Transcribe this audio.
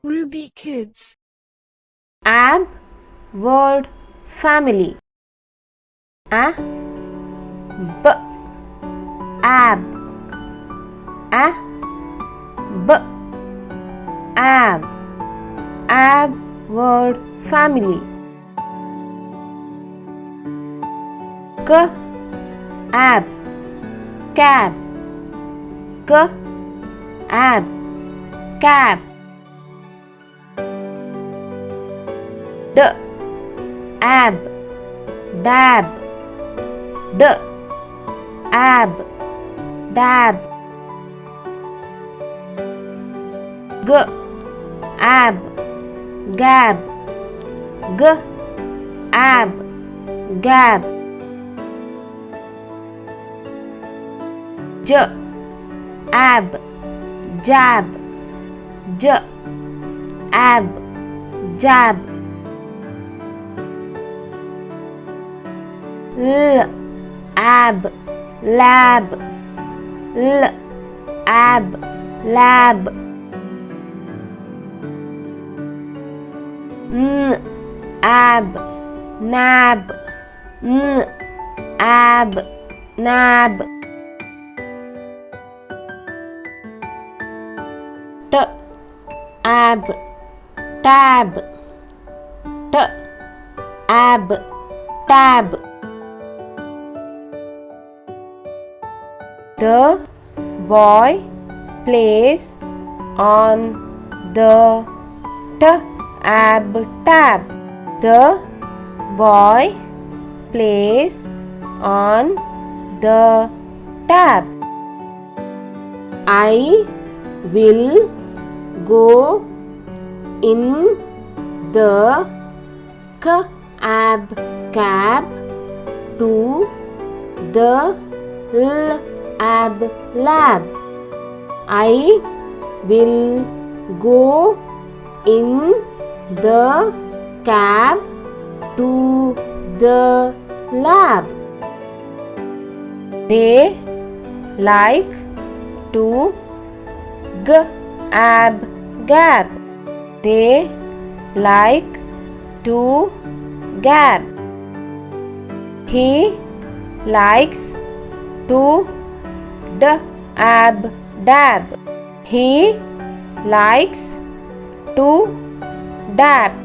Ruby Kids. Ab word family. A b ab. A b ab. Ab word family. K ab cab. K ab cab. D ab dab. D ab dab. G ab gab. G ab gab. J ab jab. J ab jab. L ab lab. L ab lab. N ab nab. N ab nab. T ab tab. T ab tab. The boy plays on the tab tab. The boy plays on the tab. I will go in the cab to the lab lab. I will go in the cab to the lab. They like to gab gab. They like to gab. He likes to dab dab. He likes to dab.